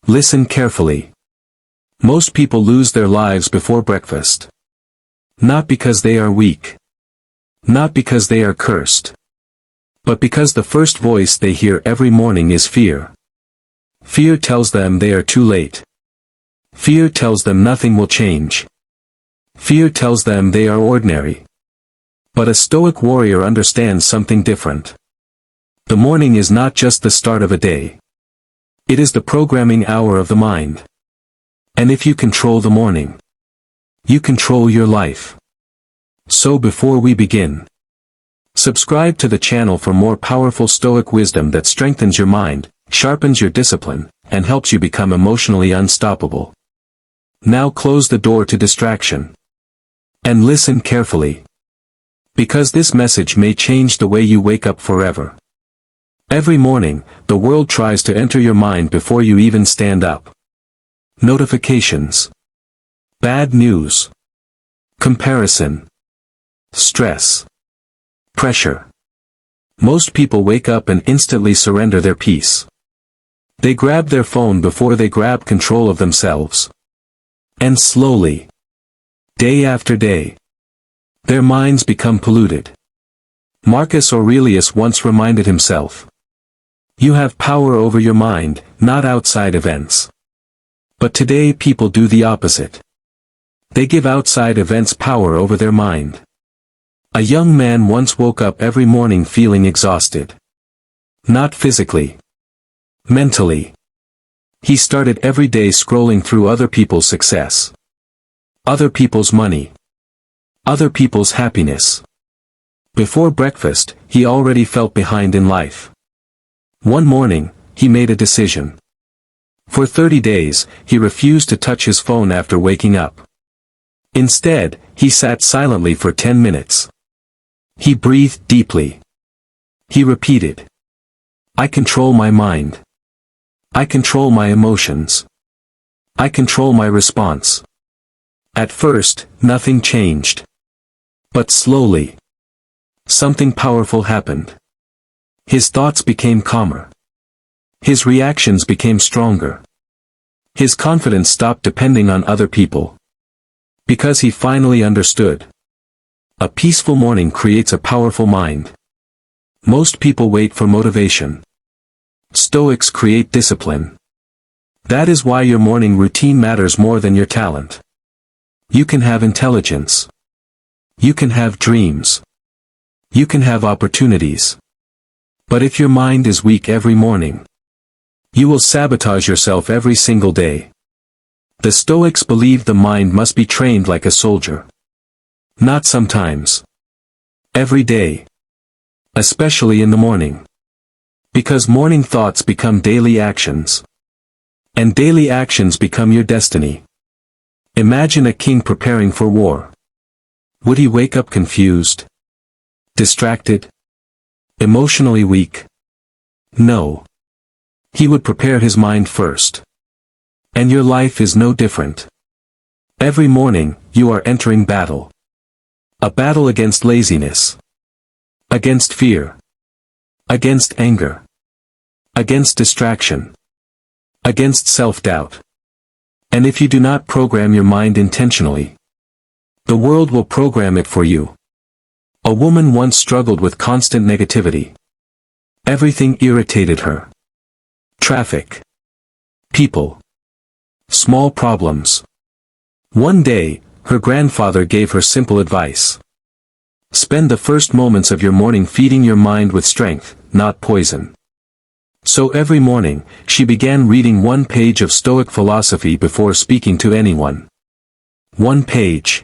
Listen carefully. Most people lose their lives before breakfast. Not because they are weak. Not because they are cursed. But because the first voice they hear every morning is fear. Fear tells them they are too late. Fear tells them nothing will change. Fear tells them they are ordinary. But a Stoic warrior understands something different. The morning is not just the start of a day. It is the programming hour of the mind. And if you control the morning, you control your life. So before we begin, subscribe to the channel for more powerful Stoic wisdom that strengthens your mind, sharpens your discipline, and helps you become emotionally unstoppable. Now close the door to distraction. And listen carefully. Because this message may change the way you wake up forever. Every morning, the world tries to enter your mind before you even stand up. Notifications. Bad news. Comparison. Stress. Pressure. Most people wake up and instantly surrender their peace. They grab their phone before they grab control of themselves. And slowly, day after day, their minds become polluted. Marcus Aurelius once reminded himself, "You have power over your mind, not outside events." But today people do the opposite. They give outside events power over their mind. A young man once woke up every morning feeling exhausted. Not physically. Mentally. He started every day scrolling through other people's success. Other people's money. Other people's happiness. Before breakfast, he already felt behind in life. One morning, he made a decision. For 30 days, he refused to touch his phone after waking up. Instead, he sat silently for 10 minutes. He breathed deeply. He repeated, "I control my mind. I control my emotions. I control my response." At first, nothing changed. But slowly, something powerful happened. His thoughts became calmer. His reactions became stronger. His confidence stopped depending on other people. Because he finally understood. A peaceful morning creates a powerful mind. Most people wait for motivation. Stoics create discipline. That is why your morning routine matters more than your talent. You can have intelligence. You can have dreams. You can have opportunities. But if your mind is weak every morning, you will sabotage yourself every single day. The Stoics believed the mind must be trained like a soldier. Not sometimes. Every day. Especially in the morning. Because morning thoughts become daily actions. And daily actions become your destiny. Imagine a king preparing for war. Would he wake up confused? Distracted? Emotionally weak? No. He would prepare his mind first. And your life is no different. Every morning, you are entering battle. A battle against laziness. Against fear. Against anger. Against distraction. Against self-doubt. And if you do not program your mind intentionally, the world will program it for you. A woman once struggled with constant negativity. Everything irritated her. Traffic. People. Small problems. One day, her grandfather gave her simple advice. Spend the first moments of your morning feeding your mind with strength, not poison. So every morning, she began reading one page of Stoic philosophy before speaking to anyone. One page.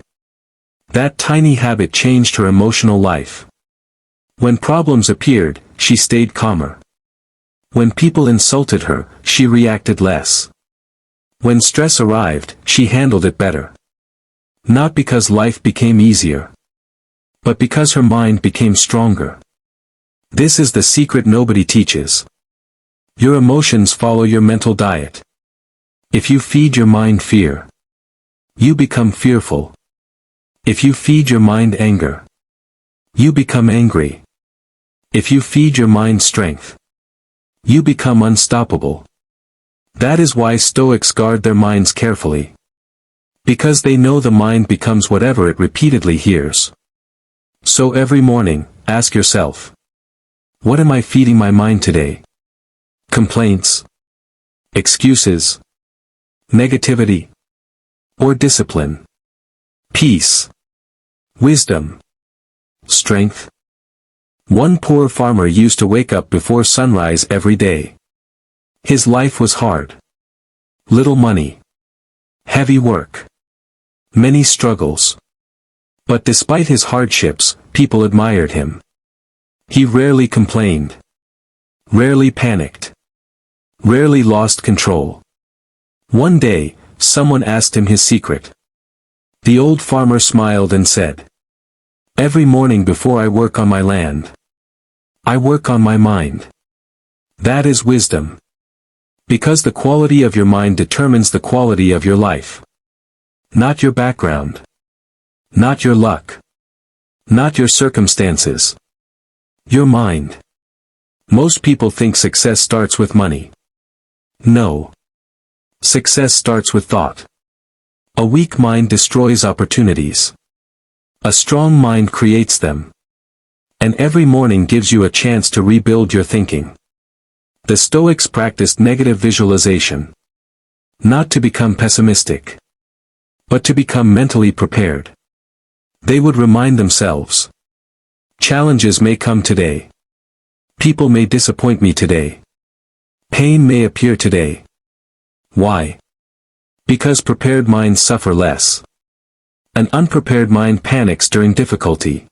That tiny habit changed her emotional life. When problems appeared, she stayed calmer. When people insulted her, she reacted less. When stress arrived, she handled it better. Not because life became easier, but because her mind became stronger. This is the secret nobody teaches. Your emotions follow your mental diet. If you feed your mind fear, you become fearful. If you feed your mind anger, you become angry. If you feed your mind strength, you become unstoppable. That is why Stoics guard their minds carefully. Because they know the mind becomes whatever it repeatedly hears. So every morning, ask yourself, what am I feeding my mind today? Complaints? Excuses? Negativity? Or discipline? Peace? Wisdom? Strength? One poor farmer used to wake up before sunrise every day. His life was hard. Little money. Heavy work. Many struggles. But despite his hardships, people admired him. He rarely complained. Rarely panicked. Rarely lost control. One day, someone asked him his secret. The old farmer smiled and said, "Every morning before I work on my land, I work on my mind." That is wisdom. Because the quality of your mind determines the quality of your life. Not your background. Not your luck. Not your circumstances. Your mind. Most people think success starts with money. No. Success starts with thought. A weak mind destroys opportunities. A strong mind creates them. And every morning gives you a chance to rebuild your thinking. The Stoics practiced negative visualization. Not to become pessimistic, but to become mentally prepared. They would remind themselves, challenges may come today. People may disappoint me today. Pain may appear today. Why? Because prepared minds suffer less. An unprepared mind panics during difficulty.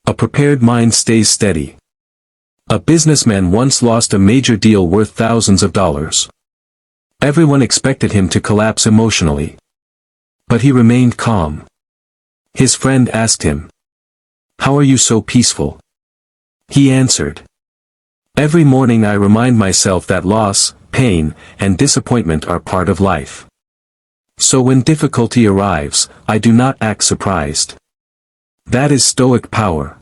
A prepared mind stays steady. A businessman once lost a major deal worth thousands of dollars. Everyone expected him to collapse emotionally. But he remained calm. His friend asked him, "How are you so peaceful?" He answered, "Every morning I remind myself that loss, pain, and disappointment are part of life. So when difficulty arrives, I do not act surprised." That is Stoic power.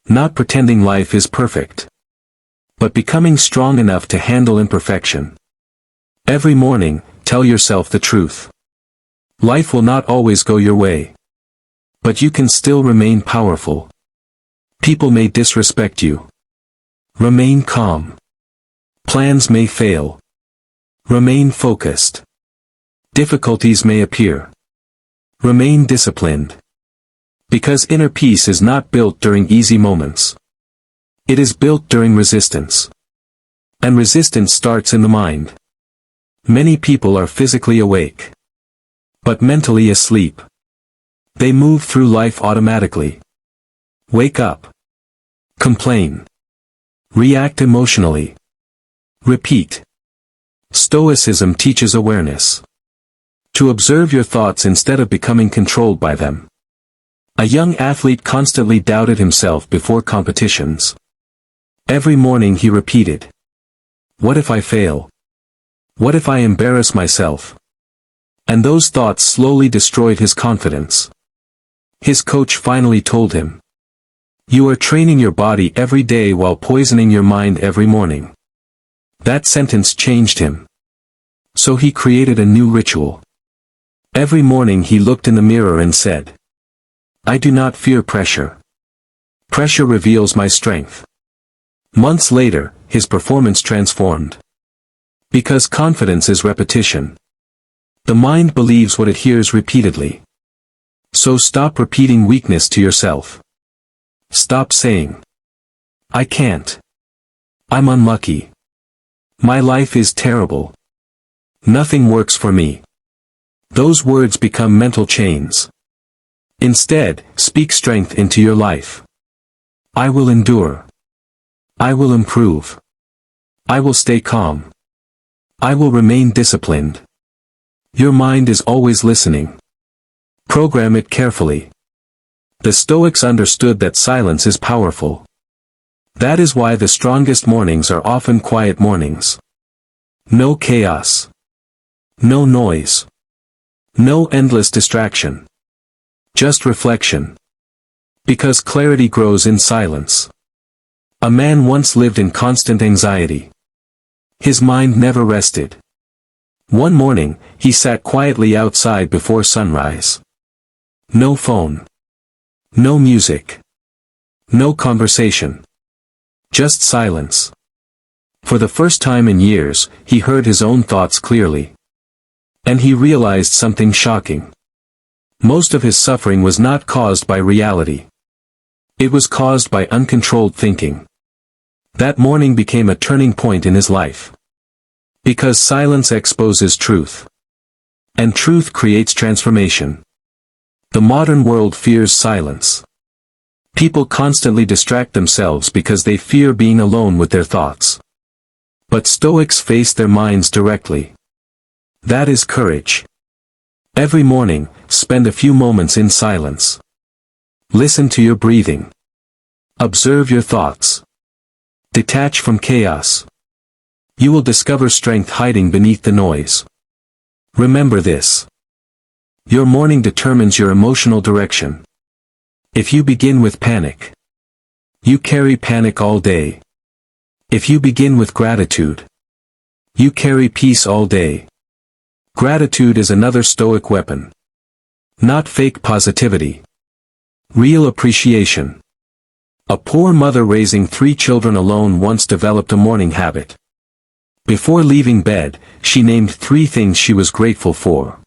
Not pretending life is perfect, but becoming strong enough to handle imperfection. Every morning, tell yourself the truth. Life will not always go your way. But you can still remain powerful. People may disrespect you. Remain calm. Plans may fail. Remain focused. Difficulties may appear. Remain disciplined. Because inner peace is not built during easy moments. It is built during resistance. And resistance starts in the mind. Many people are physically awake, but mentally asleep. They move through life automatically. Wake up. Complain. React emotionally. Repeat. Stoicism teaches awareness. To observe your thoughts instead of becoming controlled by them. A young athlete constantly doubted himself before competitions. Every morning he repeated, "What if I fail? What if I embarrass myself?" And those thoughts slowly destroyed his confidence. His coach finally told him, "You are training your body every day while poisoning your mind every morning." That sentence changed him. So he created a new ritual. Every morning he looked in the mirror and said, "I do not fear pressure. Pressure reveals my strength." Months later, his performance transformed. Because confidence is repetition. The mind believes what it hears repeatedly. So stop repeating weakness to yourself. Stop saying, "I can't. I'm unlucky. My life is terrible. Nothing works for me." Those words become mental chains. Instead, speak strength into your life. I will endure. I will improve. I will stay calm. I will remain disciplined. Your mind is always listening. Program it carefully. The Stoics understood that silence is powerful. That is why the strongest mornings are often quiet mornings. No chaos. No noise. No endless distraction. Just reflection. Because clarity grows in silence. A man once lived in constant anxiety. His mind never rested. One morning, he sat quietly outside before sunrise. No phone. No music. No conversation. Just silence. For the first time in years, he heard his own thoughts clearly. And he realized something shocking. Most of his suffering was not caused by reality. It was caused by uncontrolled thinking. That morning became a turning point in his life. Because silence exposes truth. And truth creates transformation. The modern world fears silence. People constantly distract themselves because they fear being alone with their thoughts. But Stoics face their minds directly. That is courage. Every morning, spend a few moments in silence. Listen to your breathing. Observe your thoughts. Detach from chaos. You will discover strength hiding beneath the noise. Remember this. Your morning determines your emotional direction. If you begin with panic, you carry panic all day. If you begin with gratitude, you carry peace all day. Gratitude is another Stoic weapon. Not fake positivity. Real appreciation. A poor mother raising 3 children alone once developed a morning habit. Before leaving bed, she named 3 things she was grateful for.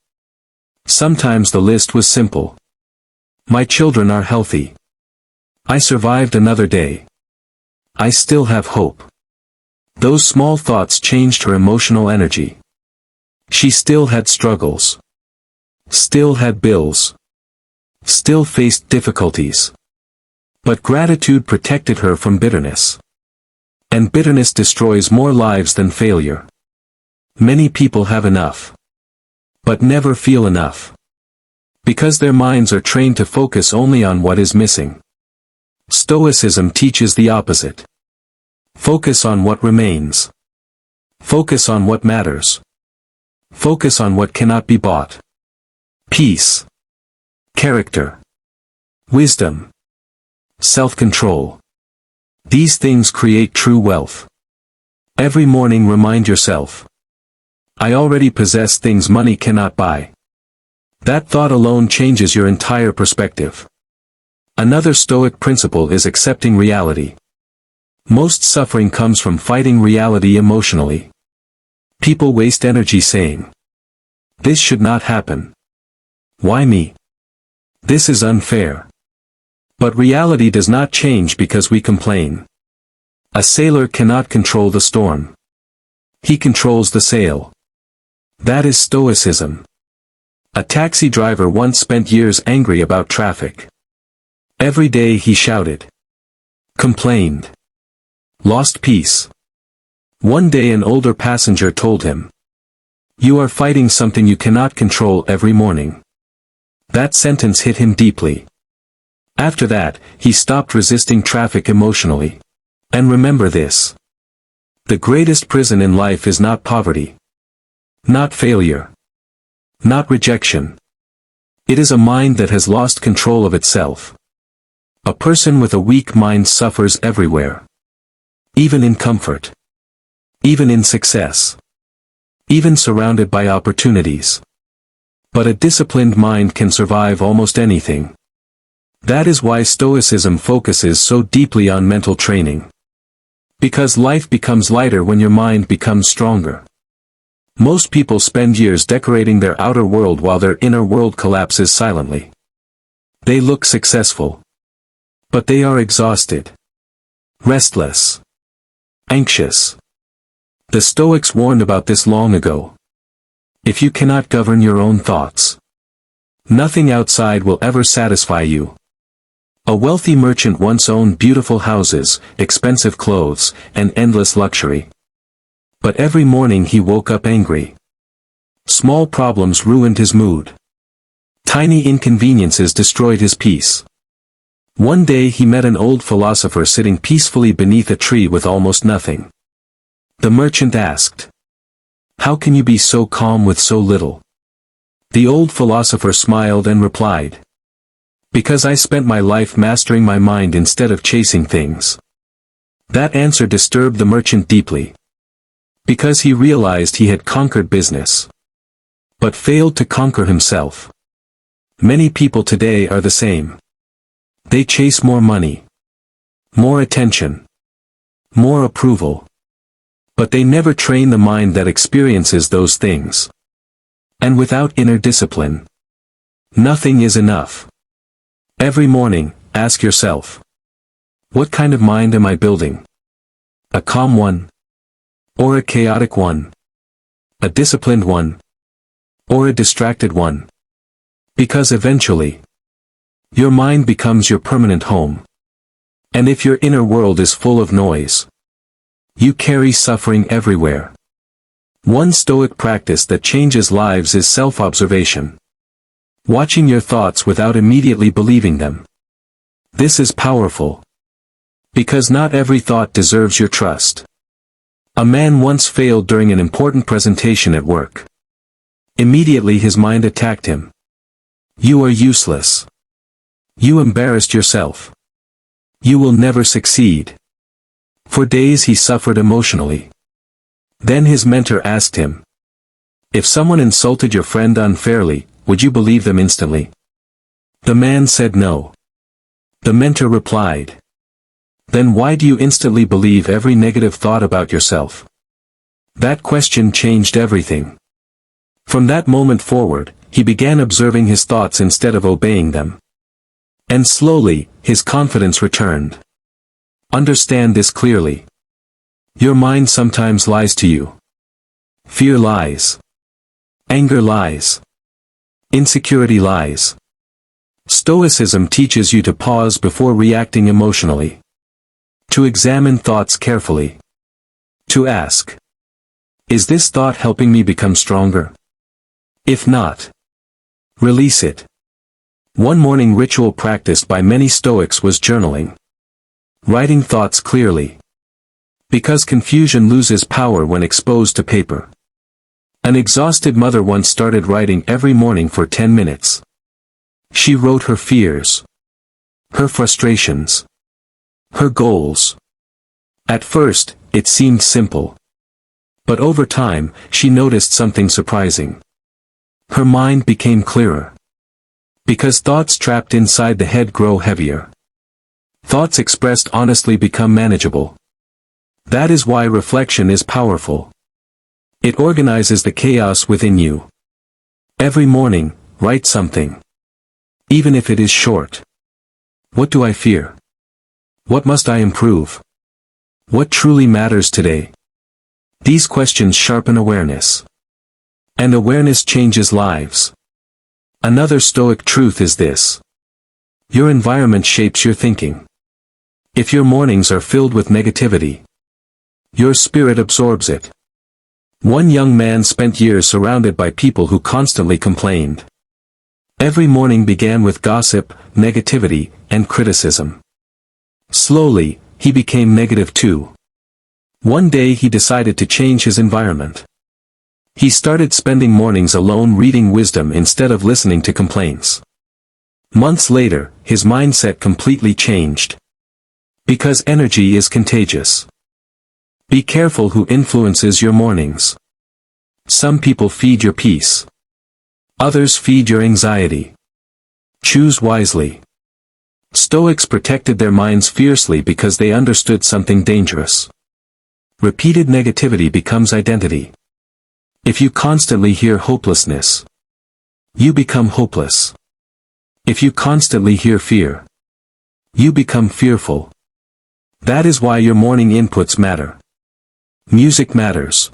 Sometimes the list was simple. My children are healthy. I survived another day. I still have hope. Those small thoughts changed her emotional energy. She still had struggles. Still had bills. Still faced difficulties. But gratitude protected her from bitterness. And bitterness destroys more lives than failure. Many people have enough. But never feel enough. Because their minds are trained to focus only on what is missing. Stoicism teaches the opposite. Focus on what remains. Focus on what matters. Focus on what cannot be bought. Peace. Character. Wisdom. Self-control. These things create true wealth. Every morning remind yourself. I already possess things money cannot buy. That thought alone changes your entire perspective. Another Stoic principle is accepting reality. Most suffering comes from fighting reality emotionally. People waste energy saying, this should not happen. Why me? This is unfair. But reality does not change because we complain. A sailor cannot control the storm. He controls the sail. That is Stoicism. A taxi driver once spent years angry about traffic. Every day he shouted. Complained. Lost peace. One day an older passenger told him. You are fighting something you cannot control every morning. That sentence hit him deeply. After that, he stopped resisting traffic emotionally. And remember this. The greatest prison in life is not poverty. Not failure. Not rejection. It is a mind that has lost control of itself. A person with a weak mind suffers everywhere. Even in comfort. Even in success. Even surrounded by opportunities. But a disciplined mind can survive almost anything. That is why Stoicism focuses so deeply on mental training. Because life becomes lighter when your mind becomes stronger. Most people spend years decorating their outer world while their inner world collapses silently. They look successful. But they are exhausted. Restless. Anxious. The Stoics warned about this long ago. If you cannot govern your own thoughts, nothing outside will ever satisfy you. A wealthy merchant once owned beautiful houses, expensive clothes, and endless luxury. But every morning he woke up angry. Small problems ruined his mood. Tiny inconveniences destroyed his peace. One day he met an old philosopher sitting peacefully beneath a tree with almost nothing. The merchant asked, how can you be so calm with so little? The old philosopher smiled and replied, because I spent my life mastering my mind instead of chasing things. That answer disturbed the merchant deeply. Because he realized he had conquered business, but failed to conquer himself. Many people today are the same. They chase more money, more attention, more approval. But they never train the mind that experiences those things. And without inner discipline, nothing is enough. Every morning, ask yourself, what kind of mind am I building? A calm one? Or a chaotic one? A disciplined one? Or a distracted one? Because eventually, your mind becomes your permanent home. And if your inner world is full of noise, you carry suffering everywhere. One Stoic practice that changes lives is self-observation. Watching your thoughts without immediately believing them. This is powerful. Because not every thought deserves your trust. A man once failed during an important presentation at work. Immediately his mind attacked him. You are useless. You embarrassed yourself. You will never succeed. For days he suffered emotionally. Then his mentor asked him, if someone insulted your friend unfairly, would you believe them instantly? The man said no. The mentor replied, then why do you instantly believe every negative thought about yourself? That question changed everything. From that moment forward, he began observing his thoughts instead of obeying them. And slowly, his confidence returned. Understand this clearly. Your mind sometimes lies to you. Fear lies. Anger lies. Insecurity lies. Stoicism teaches you to pause before reacting emotionally. To examine thoughts carefully. To ask, is this thought helping me become stronger? If not, release it. One morning ritual practiced by many Stoics was journaling. Writing thoughts clearly. Because confusion loses power when exposed to paper. An exhausted mother once started writing every morning for 10 minutes. She wrote her fears, her frustrations, her goals. At first, it seemed simple. But over time, she noticed something surprising. Her mind became clearer. Because thoughts trapped inside the head grow heavier. Thoughts expressed honestly become manageable. That is why reflection is powerful. It organizes the chaos within you. Every morning, write something. Even if it is short. What do I fear? What must I improve? What truly matters today? These questions sharpen awareness. And awareness changes lives. Another Stoic truth is this. Your environment shapes your thinking. If your mornings are filled with negativity, your spirit absorbs it. One young man spent years surrounded by people who constantly complained. Every morning began with gossip, negativity, and criticism. Slowly, he became negative too. One day he decided to change his environment. He started spending mornings alone reading wisdom instead of listening to complaints. Months later, his mindset completely changed. Because energy is contagious. Be careful who influences your mornings. Some people feed your peace. Others feed your anxiety. Choose wisely. Stoics protected their minds fiercely because they understood something dangerous. Repeated negativity becomes identity. If you constantly hear hopelessness, you become hopeless. If you constantly hear fear, you become fearful. That is why your morning inputs matter. Music matters.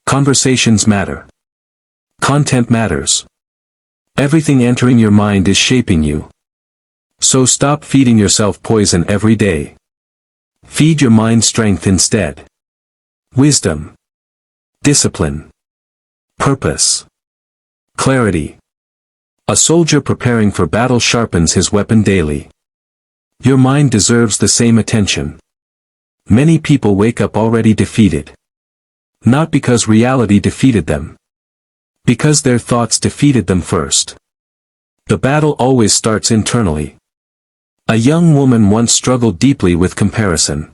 Conversations matter. Content matters. Everything entering your mind is shaping you. So stop feeding yourself poison every day. Feed your mind strength instead. Wisdom. Discipline. Purpose. Clarity. A soldier preparing for battle sharpens his weapon daily. Your mind deserves the same attention. Many people wake up already defeated. Not because reality defeated them. Because their thoughts defeated them first. The battle always starts internally. A young woman once struggled deeply with comparison.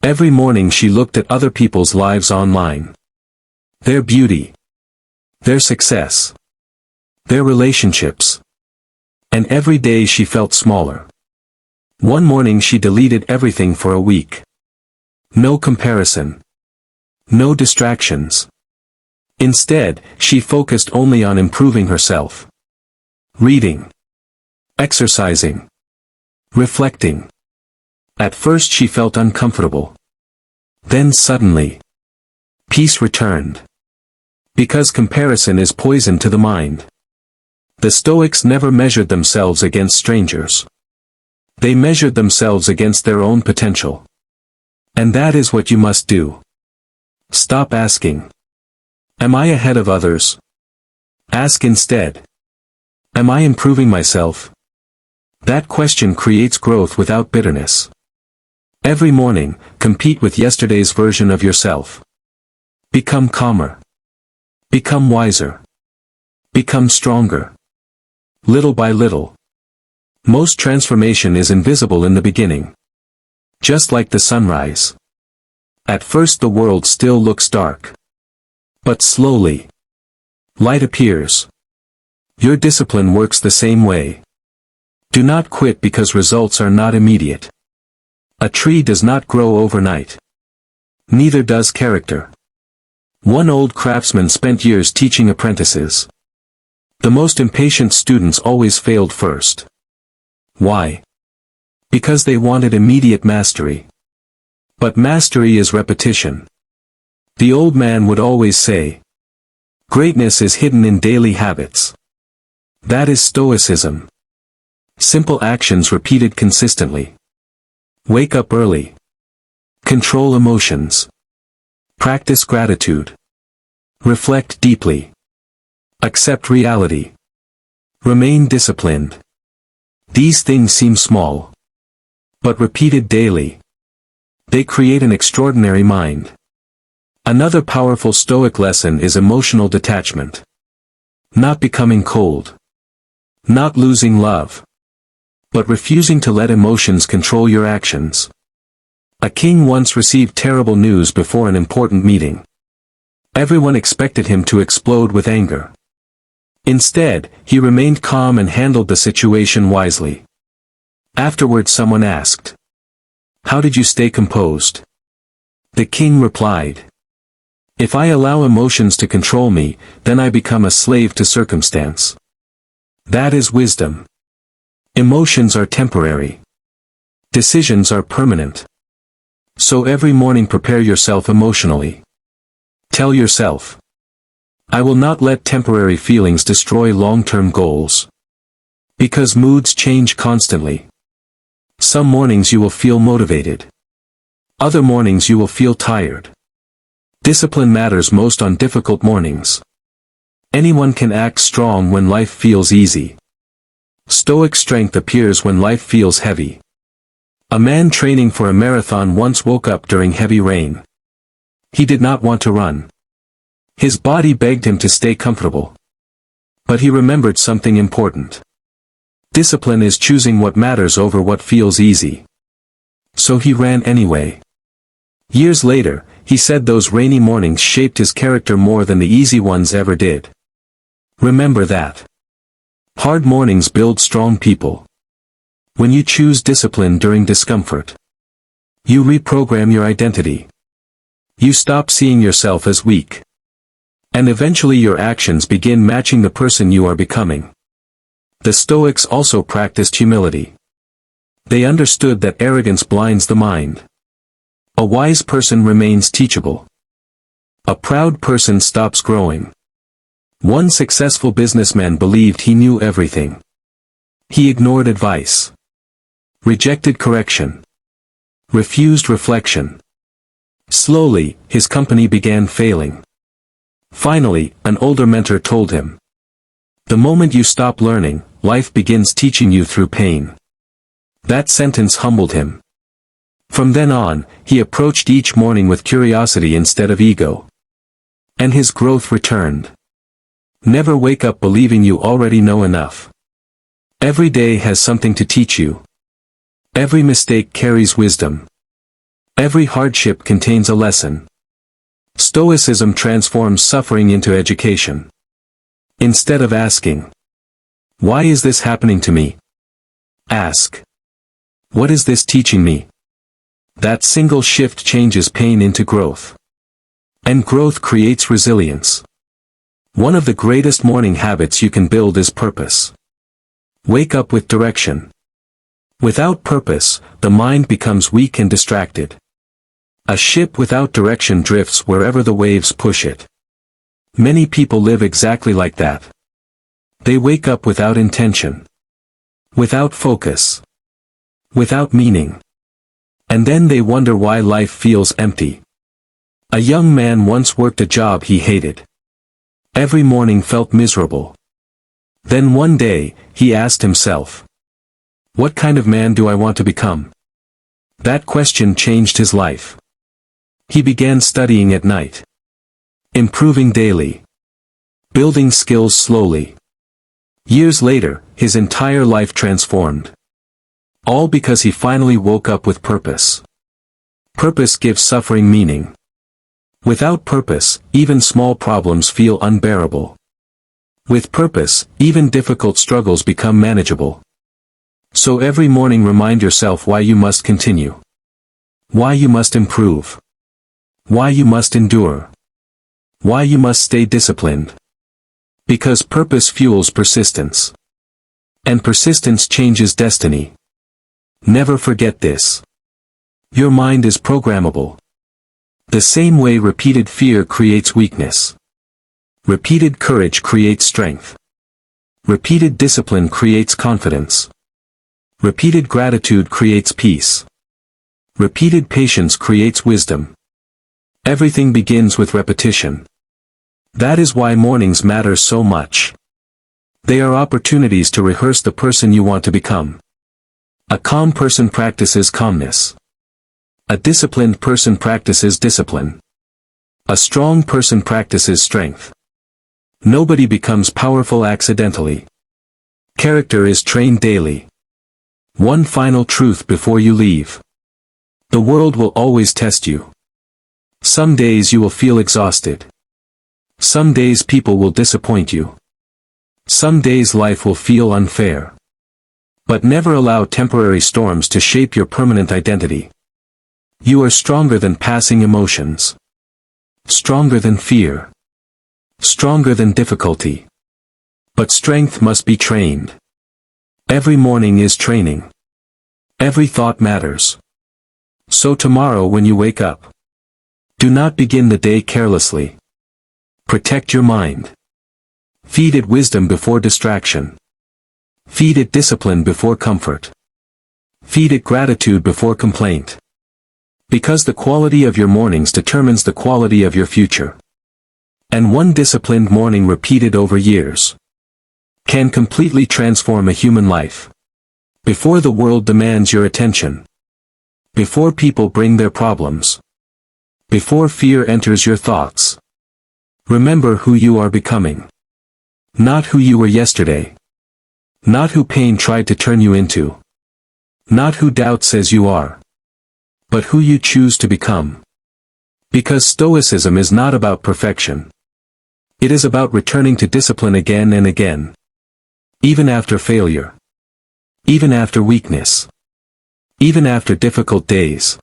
Every morning she looked at other people's lives online. Their beauty. their success, their relationships. And every day she felt smaller. One morning she deleted everything for a week. No comparison. No distractions. Instead, she focused only on improving herself. Reading. Exercising. Reflecting. At first she felt uncomfortable. Then suddenly, peace returned. Because comparison is poison to the mind. The Stoics never measured themselves against strangers. They measured themselves against their own potential. And that is what you must do. Stop asking, am I ahead of others? Ask instead, am I improving myself? That question creates growth without bitterness. Every morning, compete with yesterday's version of yourself. Become calmer. Become wiser. Become stronger. Little by little. Most transformation is invisible in the beginning. Just like the sunrise. At first the world still looks dark. But slowly, light appears. Your discipline works the same way. Do not quit because results are not immediate. A tree does not grow overnight. Neither does character. One old craftsman spent years teaching apprentices. The most impatient students always failed first. Why? Because they wanted immediate mastery. But mastery is repetition. The old man would always say, greatness is hidden in daily habits. That is Stoicism. Simple actions repeated consistently. Wake up early. Control emotions. Practice gratitude. Reflect deeply. Accept reality. Remain disciplined. These things seem small. But repeated daily, they create an extraordinary mind. Another powerful Stoic lesson is emotional detachment. Not becoming cold. Not losing love. But refusing to let emotions control your actions. A king once received terrible news before an important meeting. Everyone expected him to explode with anger. Instead, he remained calm and handled the situation wisely. Afterward someone asked, how did you stay composed? The king replied, if I allow emotions to control me, then I become a slave to circumstance. That is wisdom. Emotions are temporary. Decisions are permanent. So every morning prepare yourself emotionally. Tell yourself, I will not let temporary feelings destroy long-term goals. Because moods change constantly. Some mornings you will feel motivated. Other mornings you will feel tired. Discipline matters most on difficult mornings. Anyone can act strong when life feels easy. Stoic strength appears when life feels heavy. A man training for a marathon once woke up during heavy rain. He did not want to run. His body begged him to stay comfortable. But he remembered something important. Discipline is choosing what matters over what feels easy. So he ran anyway. Years later, he said those rainy mornings shaped his character more than the easy ones ever did. Remember that. Hard mornings build strong people. When you choose discipline during discomfort, you reprogram your identity. You stop seeing yourself as weak. And eventually your actions begin matching the person you are becoming. The Stoics also practiced humility. They understood that arrogance blinds the mind. A wise person remains teachable. A proud person stops growing. One successful businessman believed he knew everything. He ignored advice. Rejected correction. Refused reflection. Slowly, his company began failing. Finally, an older mentor told him, the moment you stop learning, life begins teaching you through pain. That sentence humbled him. From then on, he approached each morning with curiosity instead of ego. And his growth returned. Never wake up believing you already know enough. Every day has something to teach you. Every mistake carries wisdom. Every hardship contains a lesson. Stoicism transforms suffering into education. Instead of asking, "Why is this happening to me?" ask, "What is this teaching me?" That single shift changes pain into growth. And growth creates resilience. One of the greatest morning habits you can build is purpose. Wake up with direction. Without purpose, the mind becomes weak and distracted. A ship without direction drifts wherever the waves push it. Many people live exactly like that. They wake up without intention, without focus, without meaning. And then they wonder why life feels empty. A young man once worked a job he hated. Every morning felt miserable. Then one day, he asked himself, "What kind of man do I want to become?" That question changed his life. He began studying at night, improving daily, building skills slowly. Years later, his entire life transformed. All because he finally woke up with purpose. Purpose gives suffering meaning. Without purpose, even small problems feel unbearable. With purpose, even difficult struggles become manageable. So every morning remind yourself why you must continue. Why you must improve. Why you must endure. Why you must stay disciplined. Because purpose fuels persistence. And persistence changes destiny. Never forget this. Your mind is programmable. The same way repeated fear creates weakness. Repeated courage creates strength. Repeated discipline creates confidence. Repeated gratitude creates peace. Repeated patience creates wisdom. Everything begins with repetition. That is why mornings matter so much. They are opportunities to rehearse the person you want to become. A calm person practices calmness. A disciplined person practices discipline. A strong person practices strength. Nobody becomes powerful accidentally. Character is trained daily. One final truth before you leave. The world will always test you. Some days you will feel exhausted. Some days people will disappoint you. Some days life will feel unfair. But never allow temporary storms to shape your permanent identity. You are stronger than passing emotions. Stronger than fear. Stronger than difficulty. But strength must be trained. Every morning is training. Every thought matters. So tomorrow when you wake up, do not begin the day carelessly. Protect your mind. Feed it wisdom before distraction. Feed it discipline before comfort. Feed it gratitude before complaint. Because the quality of your mornings determines the quality of your future. And one disciplined morning repeated over years can completely transform a human life. Before the world demands your attention. Before people bring their problems. Before fear enters your thoughts. Remember who you are becoming. Not who you were yesterday. Not who pain tried to turn you into. Not who doubt says you are. But who you choose to become. Because Stoicism is not about perfection. It is about returning to discipline again and again. Even after failure. Even after weakness. Even after difficult days.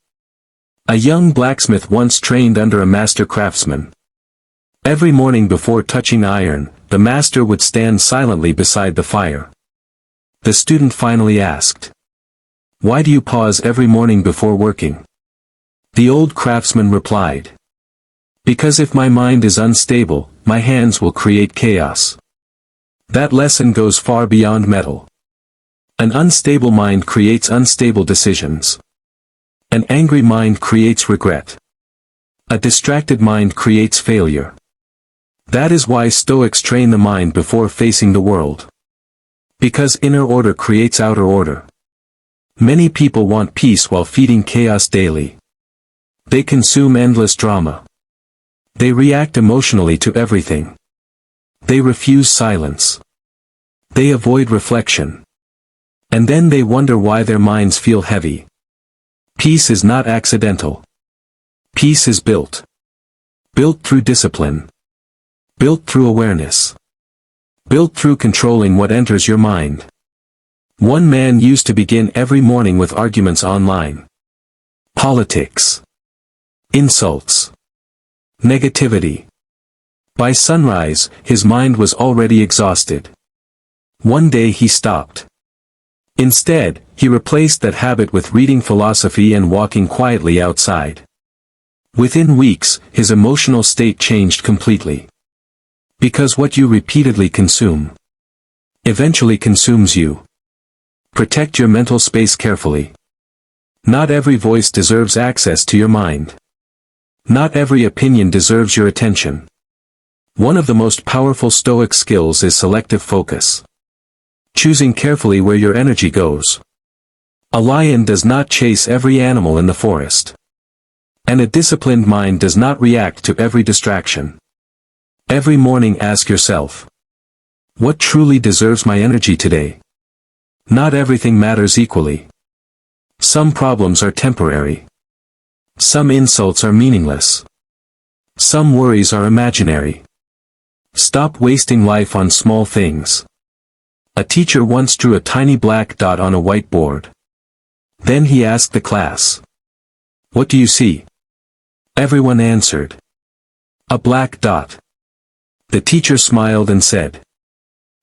A young blacksmith once trained under a master craftsman. Every morning before touching iron, the master would stand silently beside the fire. The student finally asked, "Why do you pause every morning before working?" The old craftsman replied, "Because if my mind is unstable, my hands will create chaos." That lesson goes far beyond metal. An unstable mind creates unstable decisions. An angry mind creates regret. A distracted mind creates failure. That is why Stoics train the mind before facing the world. Because inner order creates outer order. Many people want peace while feeding chaos daily. They consume endless drama. They react emotionally to everything. They refuse silence. They avoid reflection. And then they wonder why their minds feel heavy. Peace is not accidental. Peace is built. Built through discipline. Built through awareness. built through controlling what enters your mind. One man used to begin every morning with arguments online. Politics. Insults. Negativity. By sunrise, his mind was already exhausted. One day he stopped. Instead, he replaced that habit with reading philosophy and walking quietly outside. Within weeks, his emotional state changed completely. Because what you repeatedly consume eventually consumes you. Protect your mental space carefully. Not every voice deserves access to your mind. Not every opinion deserves your attention. One of the most powerful Stoic skills is selective focus. Choosing carefully where your energy goes. A lion does not chase every animal in the forest. And a disciplined mind does not react to every distraction. Every morning ask yourself, what truly deserves my energy today? Not everything matters equally. Some problems are temporary. Some insults are meaningless. Some worries are imaginary. Stop wasting life on small things. A teacher once drew a tiny black dot on a whiteboard. Then he asked the class, "What do you see?" Everyone answered, "A black dot." The teacher smiled and said,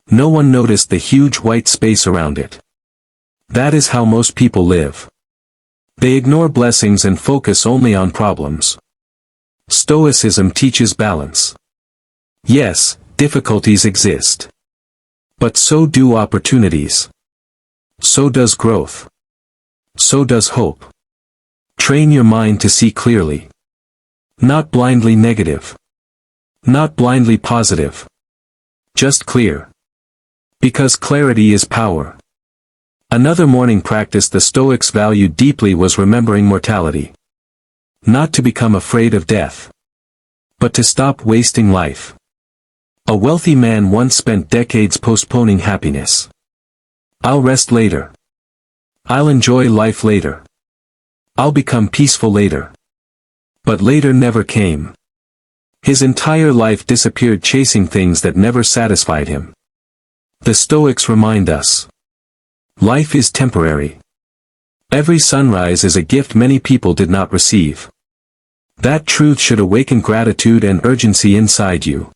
"No one noticed the huge white space around it." That is how most people live. They ignore blessings and focus only on problems. Stoicism teaches balance. Yes, difficulties exist. But so do opportunities. So does growth. So does hope. Train your mind to see clearly. Not blindly negative. Not blindly positive. Just clear. Because clarity is power. Another morning practice the Stoics valued deeply was remembering mortality. Not to become afraid of death. But to stop wasting life. A wealthy man once spent decades postponing happiness. I'll rest later. I'll enjoy life later. I'll become peaceful later. But later never came. His entire life disappeared chasing things that never satisfied him. The Stoics remind us. Life is temporary. Every sunrise is a gift many people did not receive. That truth should awaken gratitude and urgency inside you.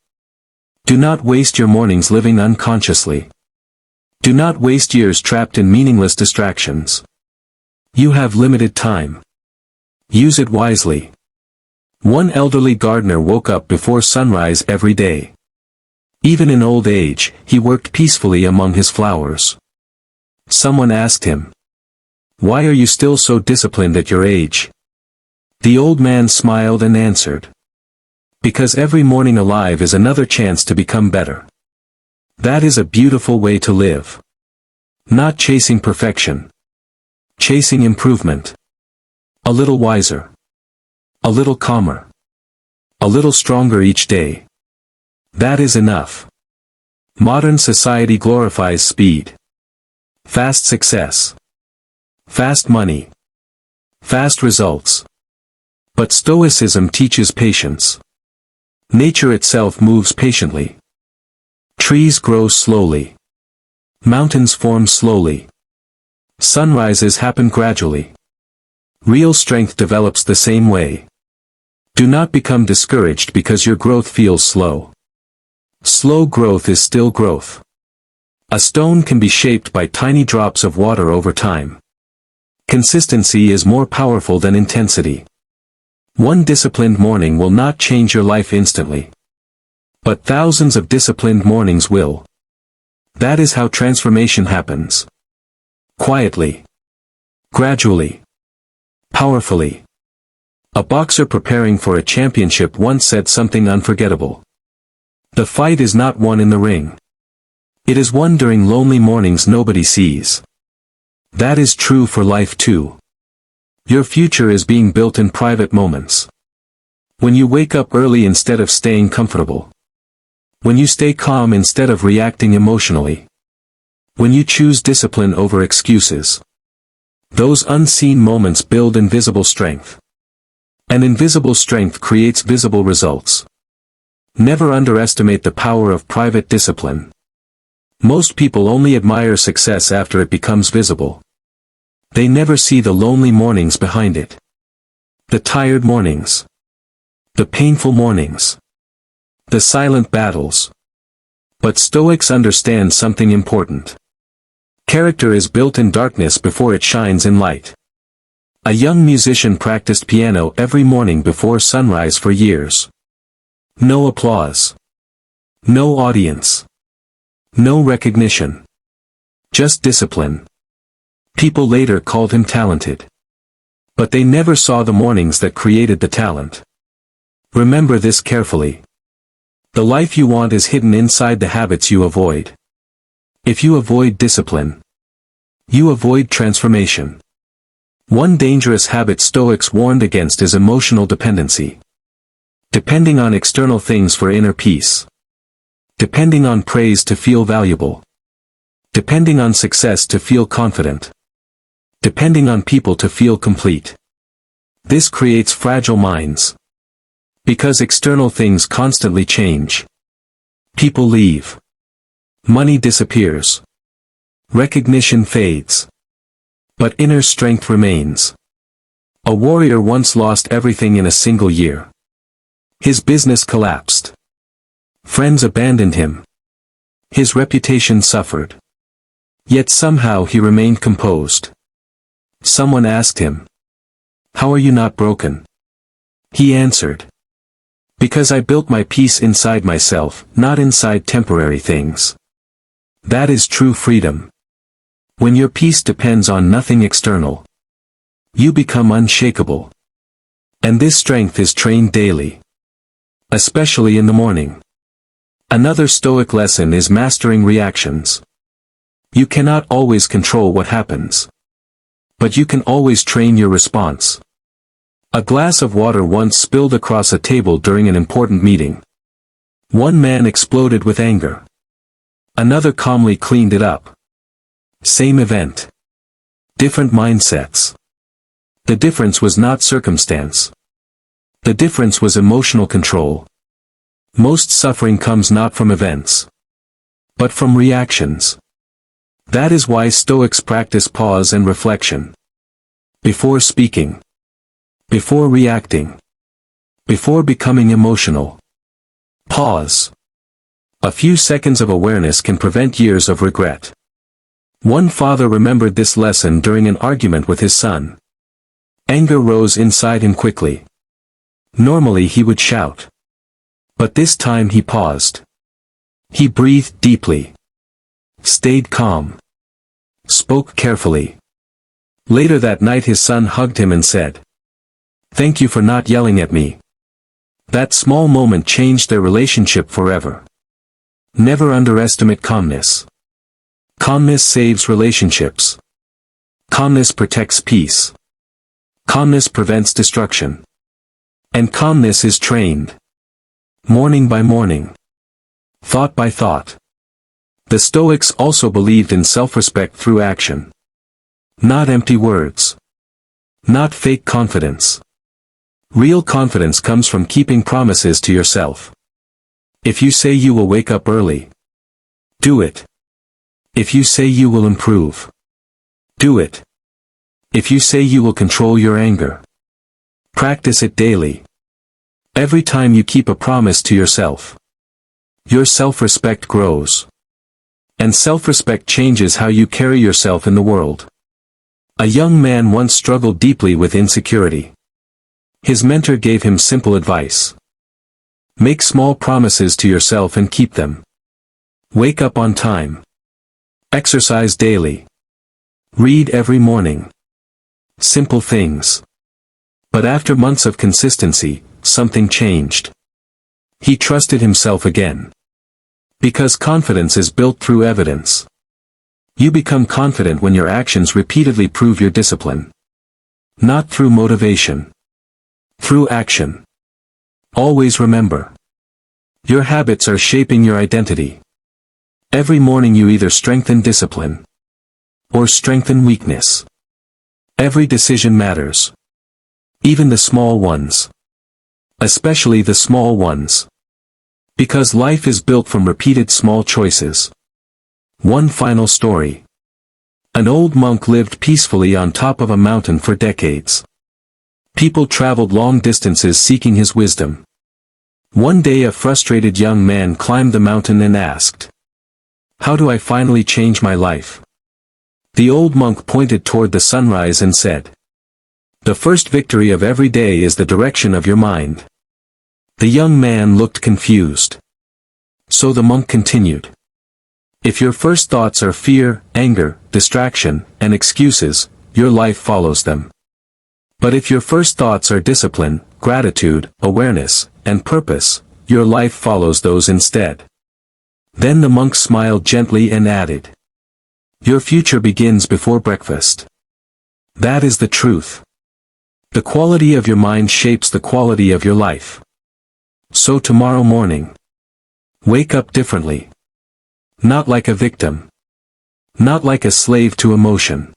Do not waste your mornings living unconsciously. Do not waste years trapped in meaningless distractions. You have limited time. Use it wisely. One elderly gardener woke up before sunrise every day. Even in old age, he worked peacefully among his flowers. Someone asked him, "Why are you still so disciplined at your age?" The old man smiled and answered, "Because every morning alive is another chance to become better." That is a beautiful way to live. Not chasing perfection. Chasing improvement. A little wiser. A little calmer. A little stronger each day. That is enough. Modern society glorifies speed. Fast success. Fast money. Fast results. But Stoicism teaches patience. Nature itself moves patiently. Trees grow slowly. Mountains form slowly. Sunrises happen gradually. Real strength develops the same way. Do not become discouraged because your growth feels slow. Slow growth is still growth. A stone can be shaped by tiny drops of water over time. Consistency is more powerful than intensity. One disciplined morning will not change your life instantly. But thousands of disciplined mornings will. That is how transformation happens. Quietly. Gradually. Powerfully. A boxer preparing for a championship once said something unforgettable. The fight is not won in the ring. It is won during lonely mornings nobody sees. That is true for life too. Your future is being built in private moments. When you wake up early instead of staying comfortable. When you stay calm instead of reacting emotionally. When you choose discipline over excuses. Those unseen moments build invisible strength. And invisible strength creates visible results. Never underestimate the power of private discipline. Most people only admire success after it becomes visible. They never see the lonely mornings behind it. The tired mornings. The painful mornings. The silent battles. But Stoics understand something important. Character is built in darkness before it shines in light. A young musician practiced piano every morning before sunrise for years. No applause. No audience. No recognition. Just discipline. People later called him talented. But they never saw the mornings that created the talent. Remember this carefully. The life you want is hidden inside the habits you avoid. If you avoid discipline, you avoid transformation. One dangerous habit Stoics warned against is emotional dependency. Depending on external things for inner peace. Depending on praise to feel valuable. Depending on success to feel confident. Depending on people to feel complete. This creates fragile minds. Because external things constantly change. People leave. Money disappears. Recognition fades. But inner strength remains. A warrior once lost everything in a single year. His business collapsed. Friends abandoned him. His reputation suffered. Yet somehow he remained composed. Someone asked him, "How are you not broken?" He answered, "Because I built my peace inside myself, not inside temporary things." That is true freedom. When your peace depends on nothing external, you become unshakable. And this strength is trained daily. Especially in the morning. Another Stoic lesson is mastering reactions. You cannot always control what happens. But you can always train your response. A glass of water once spilled across a table during an important meeting. One man exploded with anger. Another calmly cleaned it up. Same event. Different mindsets. The difference was not circumstance. The difference was emotional control. Most suffering comes not from events, but from reactions. That is why Stoics practice pause and reflection. Before speaking. Before reacting. Before becoming emotional. Pause. A few seconds of awareness can prevent years of regret. One father remembered this lesson during an argument with his son. Anger rose inside him quickly. Normally he would shout. But this time he paused. He breathed deeply. Stayed calm. Spoke carefully. Later that night his son hugged him and said, "Thank you for not yelling at me." That small moment changed their relationship forever. Never underestimate calmness. Calmness saves relationships. Calmness protects peace. Calmness prevents destruction. And calmness is trained. Morning by morning. Thought by thought. The Stoics also believed in self-respect through action. Not empty words. Not fake confidence. Real confidence comes from keeping promises to yourself. If you say you will wake up early, do it. If you say you will improve, do it. If you say you will control your anger, practice it daily. Every time you keep a promise to yourself, your self-respect grows. And self-respect changes how you carry yourself in the world. A young man once struggled deeply with insecurity. His mentor gave him simple advice. Make small promises to yourself and keep them. Wake up on time. Exercise daily. Read every morning. Simple things. But after months of consistency, something changed. He trusted himself again. Because confidence is built through evidence. You become confident when your actions repeatedly prove your discipline. Not through motivation. Through action. Always remember. Your habits are shaping your identity. Every morning you either strengthen discipline or strengthen weakness. Every decision matters. Even the small ones. Especially the small ones. Because life is built from repeated small choices. One final story. An old monk lived peacefully on top of a mountain for decades. People traveled long distances seeking his wisdom. One day a frustrated young man climbed the mountain and asked, "How do I finally change my life?" The old monk pointed toward the sunrise and said, "The first victory of every day is the direction of your mind." The young man looked confused. So the monk continued, "If your first thoughts are fear, anger, distraction, and excuses, your life follows them. But if your first thoughts are discipline, gratitude, awareness, and purpose, your life follows those instead." Then the monk smiled gently and added, "Your future begins before breakfast." That is the truth. The quality of your mind shapes the quality of your life. So tomorrow morning, wake up differently. Not like a victim. Not like a slave to emotion.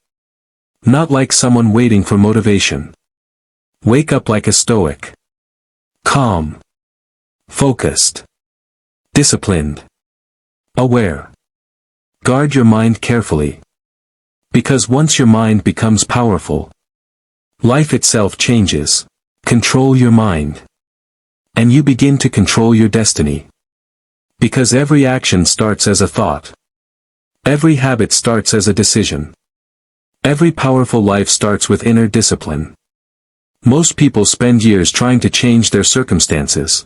Not like someone waiting for motivation. Wake up like a Stoic. Calm. Focused. Disciplined. Aware. Guard your mind carefully. Because once your mind becomes powerful, life itself changes. Control your mind. And you begin to control your destiny. Because every action starts as a thought. Every habit starts as a decision. Every powerful life starts with inner discipline. Most people spend years trying to change their circumstances,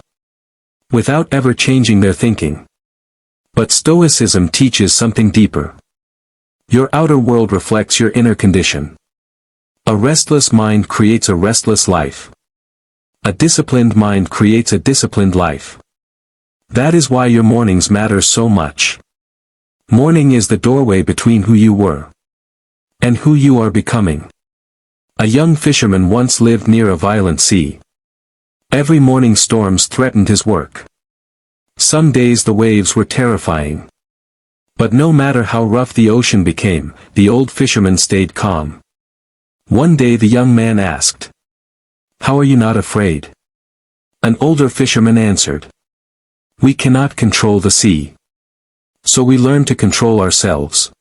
without ever changing their thinking. But Stoicism teaches something deeper. Your outer world reflects your inner condition. A restless mind creates a restless life. A disciplined mind creates a disciplined life. That is why your mornings matter so much. Morning is the doorway between who you were and who you are becoming. A young fisherman once lived near a violent sea. Every morning storms threatened his work. Some days the waves were terrifying. But no matter how rough the ocean became, the old fisherman stayed calm. One day the young man asked, "How are you not afraid?" An older fisherman answered, "We cannot control the sea. So we learn to control ourselves."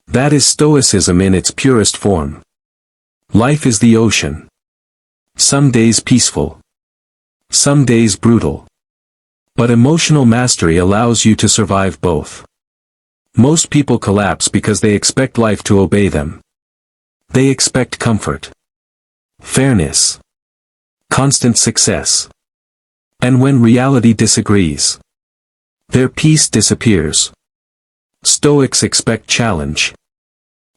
That is Stoicism in its purest form. Life is the ocean. Some days peaceful. Some days brutal. But emotional mastery allows you to survive both. Most people collapse because they expect life to obey them. They expect comfort, fairness, constant success. And when reality disagrees, their peace disappears. Stoics expect challenge.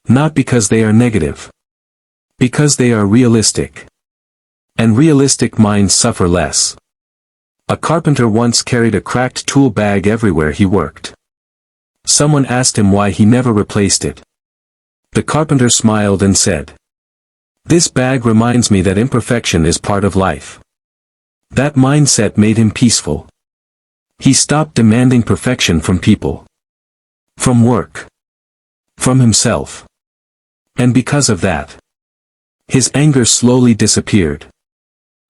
Not because they are negative. Because they are realistic. And realistic minds suffer less. A carpenter once carried a cracked tool bag everywhere he worked. Someone asked him why he never replaced it. The carpenter smiled and said, "This bag reminds me that imperfection is part of life." That mindset made him peaceful. He stopped demanding perfection from people, from work, from himself. And because of that, his anger slowly disappeared.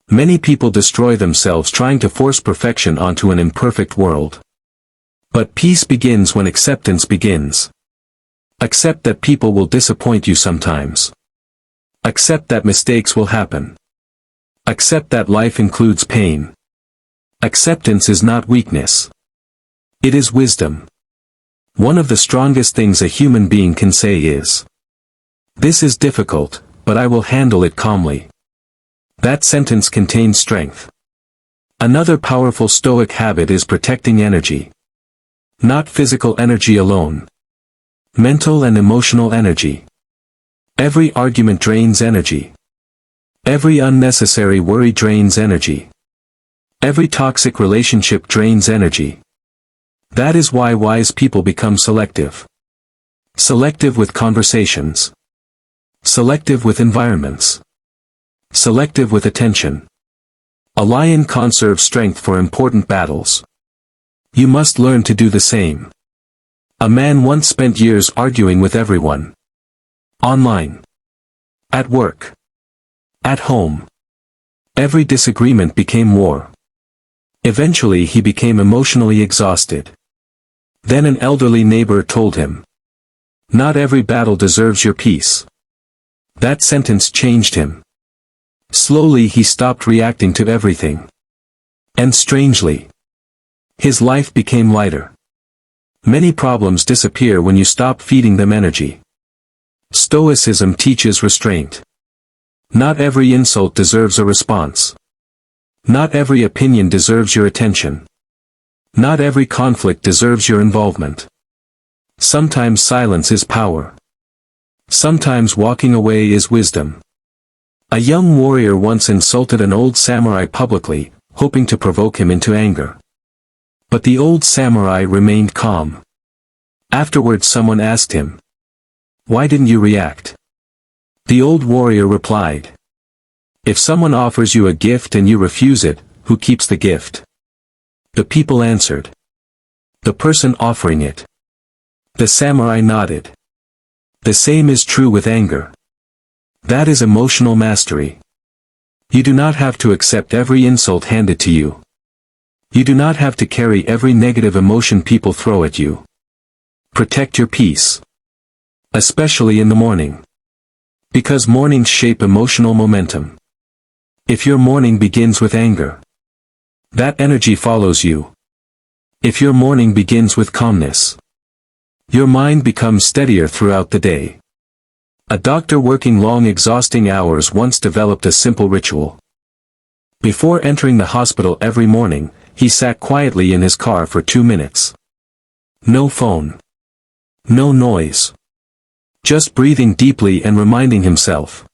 Many people destroy themselves trying to force perfection onto an imperfect world. But peace begins when acceptance begins. Accept that people will disappoint you sometimes. Accept that mistakes will happen. Accept that life includes pain. Acceptance is not weakness. It is wisdom. One of the strongest things a human being can say is, "This is difficult, but I will handle it calmly." That sentence contains strength. Another powerful Stoic habit is protecting energy. Not physical energy alone. Mental and emotional energy. Every argument drains energy. Every unnecessary worry drains energy. Every toxic relationship drains energy. That is why wise people become selective. Selective with conversations. Selective with environments. Selective with attention. A lion conserves strength for important battles. You must learn to do the same. A man once spent years arguing with everyone. Online. At work. At home. Every disagreement became war. Eventually he became emotionally exhausted. Then an elderly neighbor told him, "Not every battle deserves your peace." That sentence changed him. Slowly he stopped reacting to everything. And strangely, his life became lighter. Many problems disappear when you stop feeding them energy. Stoicism teaches restraint. Not every insult deserves a response. Not every opinion deserves your attention. Not every conflict deserves your involvement. Sometimes silence is power. Sometimes walking away is wisdom. A young warrior once insulted an old samurai publicly, hoping to provoke him into anger. But the old samurai remained calm. Afterwards someone asked him, "Why didn't you react?" The old warrior replied, "If someone offers you a gift and you refuse it, who keeps the gift?" The people answered, "The person offering it." The samurai nodded. The same is true with anger. That is emotional mastery. You do not have to accept every insult handed to you. You do not have to carry every negative emotion people throw at you. Protect your peace. Especially in the morning. Because mornings shape emotional momentum. If your morning begins with anger, that energy follows you. If your morning begins with calmness, your mind becomes steadier throughout the day. A doctor working long exhausting hours once developed a simple ritual. Before entering the hospital every morning, he sat quietly in his car for 2 minutes. No phone. No noise. Just breathing deeply and reminding himself,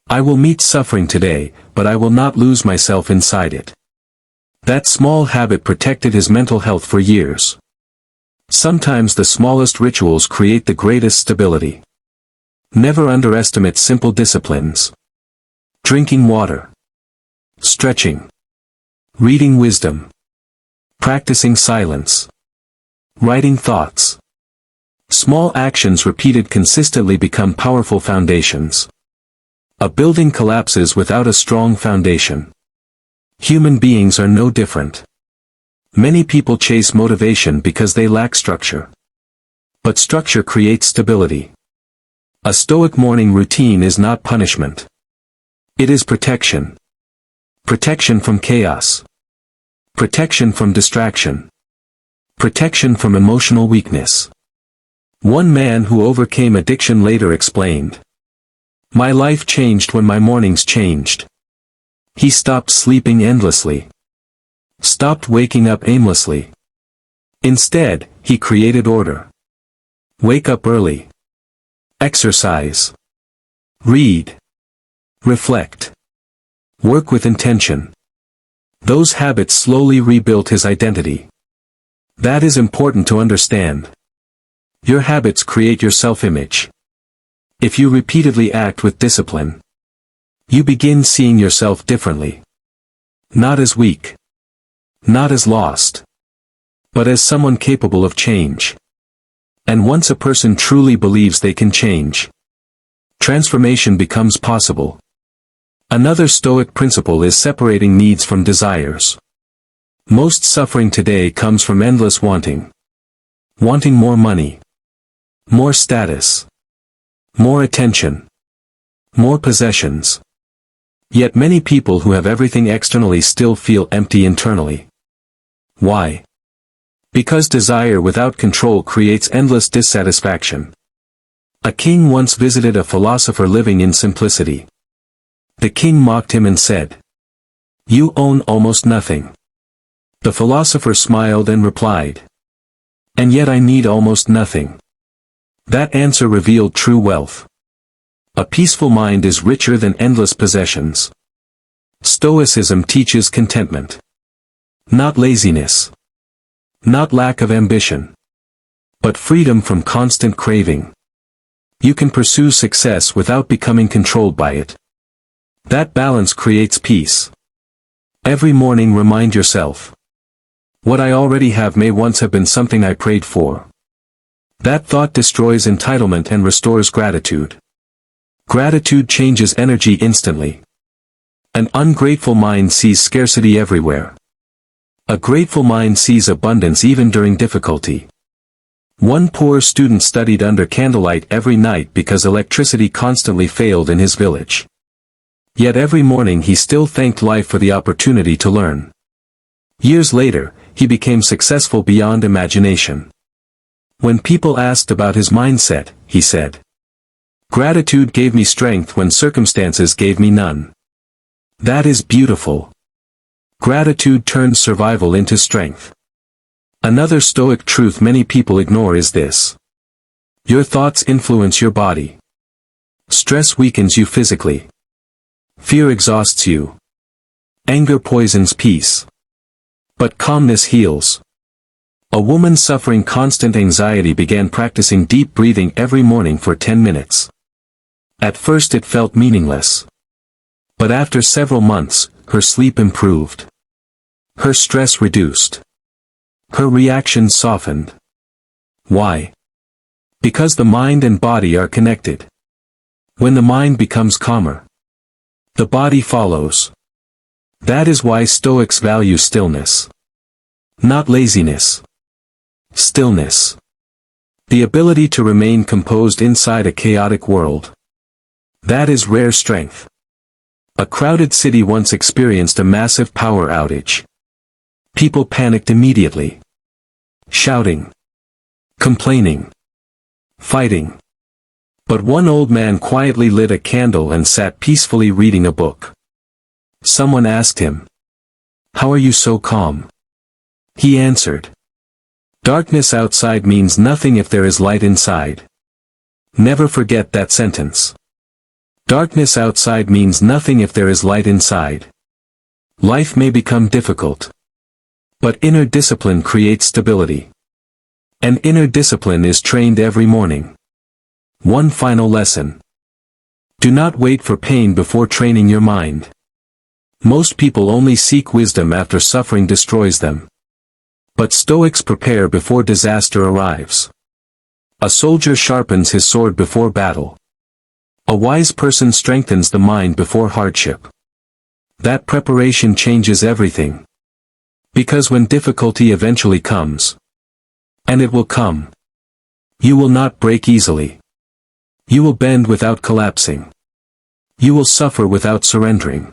"I will meet suffering today, but I will not lose myself inside it." That small habit protected his mental health for years. Sometimes the smallest rituals create the greatest stability. Never underestimate simple disciplines. Drinking water. Stretching. Reading wisdom. Practicing silence. Writing thoughts. Small actions repeated consistently become powerful foundations. A building collapses without a strong foundation. Human beings are no different. Many people chase motivation because they lack structure. But structure creates stability. A Stoic morning routine is not punishment. It is protection. Protection from chaos. Protection from distraction. Protection from emotional weakness. One man who overcame addiction later explained, "My life changed when my mornings changed." He stopped sleeping endlessly. Stopped waking up aimlessly. Instead, he created order. Wake up early. Exercise. Read. Reflect. Work with intention. Those habits slowly rebuilt his identity. That is important to understand. Your habits create your self-image. If you repeatedly act with discipline, you begin seeing yourself differently. Not as weak. Not as lost. But as someone capable of change. And once a person truly believes they can change, transformation becomes possible. Another Stoic principle is separating needs from desires. Most suffering today comes from endless wanting. Wanting more money. More status. More attention. More possessions. Yet many people who have everything externally still feel empty internally. Why? Because desire without control creates endless dissatisfaction. A king once visited a philosopher living in simplicity. The king mocked him and said, "You own almost nothing." The philosopher smiled and replied, "And yet I need almost nothing." That answer revealed true wealth. A peaceful mind is richer than endless possessions. Stoicism teaches contentment. Not laziness. Not lack of ambition. But freedom from constant craving. You can pursue success without becoming controlled by it. That balance creates peace. Every morning remind yourself, "What I already have may once have been something I prayed for." That thought destroys entitlement and restores gratitude. Gratitude changes energy instantly. An ungrateful mind sees scarcity everywhere. A grateful mind sees abundance even during difficulty. One poor student studied under candlelight every night because electricity constantly failed in his village. Yet every morning he still thanked life for the opportunity to learn. Years later, he became successful beyond imagination. When people asked about his mindset, he said, "Gratitude gave me strength when circumstances gave me none." That is beautiful. Gratitude turns survival into strength. Another Stoic truth many people ignore is this. Your thoughts influence your body. Stress weakens you physically. Fear exhausts you. Anger poisons peace. But calmness heals. A woman suffering constant anxiety began practicing deep breathing every morning for 10 minutes. At first it felt meaningless. But after several months, her sleep improved. Her stress reduced. Her reactions softened. Why? Because the mind and body are connected. When the mind becomes calmer, the body follows. That is why Stoics value stillness. Not laziness. Stillness. The ability to remain composed inside a chaotic world. That is rare strength. A crowded city once experienced a massive power outage. People panicked immediately. Shouting. Complaining. Fighting. But one old man quietly lit a candle and sat peacefully reading a book. Someone asked him, "How are you so calm?" He answered, "Darkness outside means nothing if there is light inside." Never forget that sentence. Darkness outside means nothing if there is light inside. Life may become difficult. But inner discipline creates stability. And inner discipline is trained every morning. One final lesson. Do not wait for pain before training your mind. Most people only seek wisdom after suffering destroys them. But Stoics prepare before disaster arrives. A soldier sharpens his sword before battle. A wise person strengthens the mind before hardship. That preparation changes everything. Because when difficulty eventually comes, and it will come, you will not break easily. You will bend without collapsing. You will suffer without surrendering.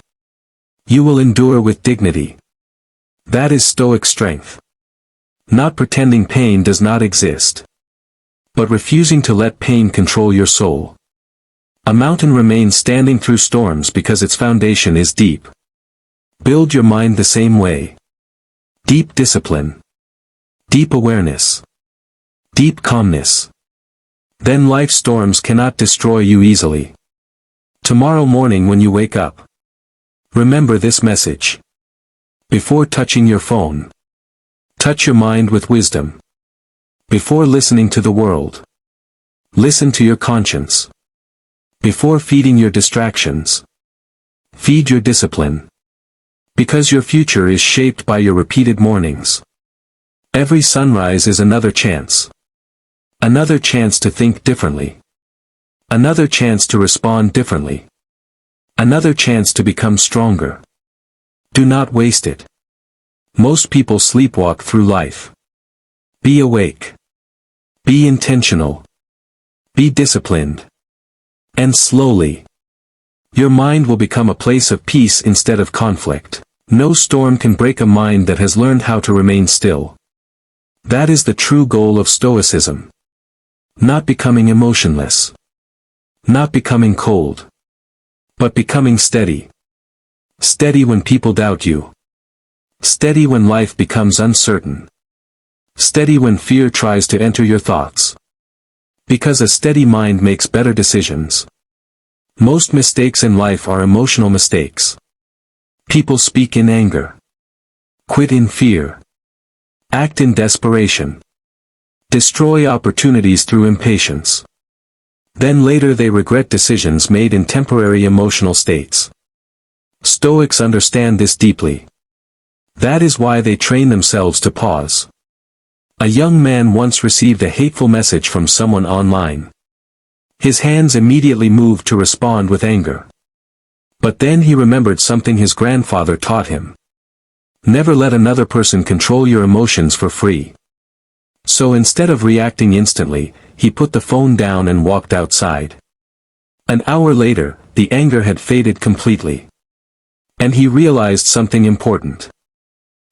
You will endure with dignity. That is Stoic strength. Not pretending pain does not exist, but refusing to let pain control your soul. A mountain remains standing through storms because its foundation is deep. Build your mind the same way. Deep discipline. Deep awareness. Deep calmness. Then life's storms cannot destroy you easily. Tomorrow morning when you wake up, remember this message. Before touching your phone, touch your mind with wisdom. Before listening to the world, listen to your conscience. Before feeding your distractions, feed your discipline. Because your future is shaped by your repeated mornings. Every sunrise is another chance. Another chance to think differently. Another chance to respond differently. Another chance to become stronger. Do not waste it. Most people sleepwalk through life. Be awake. Be intentional. Be disciplined. And slowly, your mind will become a place of peace instead of conflict. No storm can break a mind that has learned how to remain still. That is the true goal of Stoicism. Not becoming emotionless. Not becoming cold. But becoming steady. Steady when people doubt you. Steady when life becomes uncertain. Steady when fear tries to enter your thoughts. Because a steady mind makes better decisions. Most mistakes in life are emotional mistakes. People speak in anger. Quit in fear. Act in desperation. Destroy opportunities through impatience. Then later they regret decisions made in temporary emotional states. Stoics understand this deeply. That is why they train themselves to pause. A young man once received a hateful message from someone online. His hands immediately moved to respond with anger. But then he remembered something his grandfather taught him. Never let another person control your emotions for free. So instead of reacting instantly, he put the phone down and walked outside. An hour later, the anger had faded completely. And he realized something important.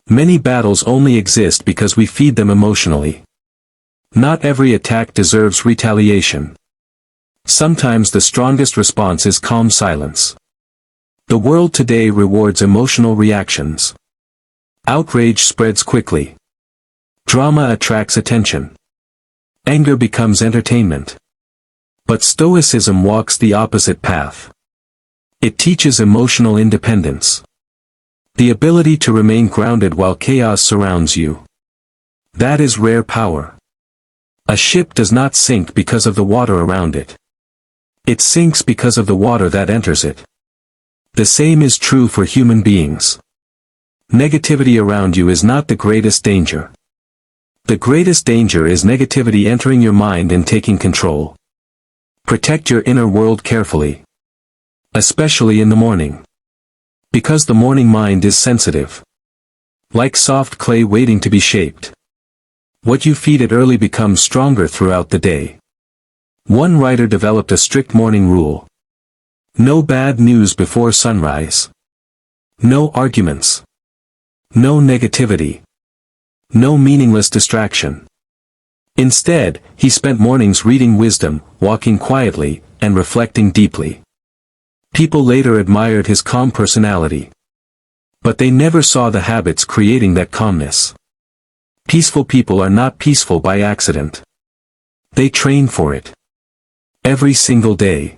Many battles only exist because we feed them emotionally. Not every attack deserves retaliation. Sometimes the strongest response is calm silence. The world today rewards emotional reactions. Outrage spreads quickly. Drama attracts attention. Anger becomes entertainment. But Stoicism walks the opposite path. It teaches emotional independence. The ability to remain grounded while chaos surrounds you. That is rare power. A ship does not sink because of the water around it. It sinks because of the water that enters it. The same is true for human beings. Negativity around you is not the greatest danger. The greatest danger is negativity entering your mind and taking control. Protect your inner world carefully. Especially in the morning. Because the morning mind is sensitive. Like soft clay waiting to be shaped. What you feed it early becomes stronger throughout the day. One writer developed a strict morning rule. No bad news before sunrise. No arguments. No negativity. No meaningless distraction. Instead, he spent mornings reading wisdom, walking quietly, and reflecting deeply. People later admired his calm personality. But they never saw the habits creating that calmness. Peaceful people are not peaceful by accident. They train for it. Every single day.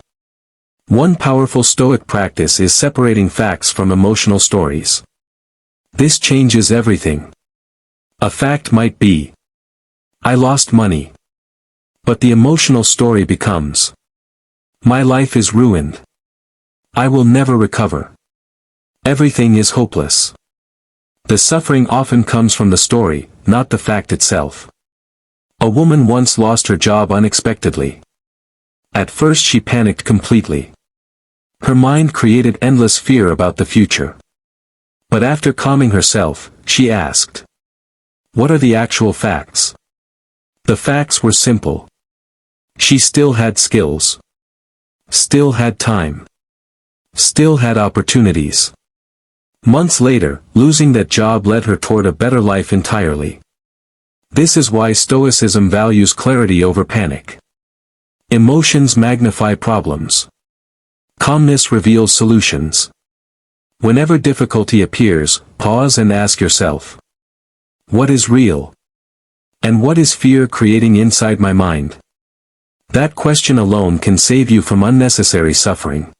One powerful Stoic practice is separating facts from emotional stories. This changes everything. A fact might be, I lost money. But the emotional story becomes, my life is ruined. I will never recover. Everything is hopeless. The suffering often comes from the story, not the fact itself. A woman once lost her job unexpectedly. At first she panicked completely. Her mind created endless fear about the future. But after calming herself, she asked, what are the actual facts? The facts were simple. She still had skills. Still had time. Still had opportunities. Months later, losing that job led her toward a better life entirely. This is why Stoicism values clarity over panic. Emotions magnify problems. Calmness reveals solutions. Whenever difficulty appears, pause and ask yourself, what is real? And what is fear creating inside my mind? That question alone can save you from unnecessary suffering.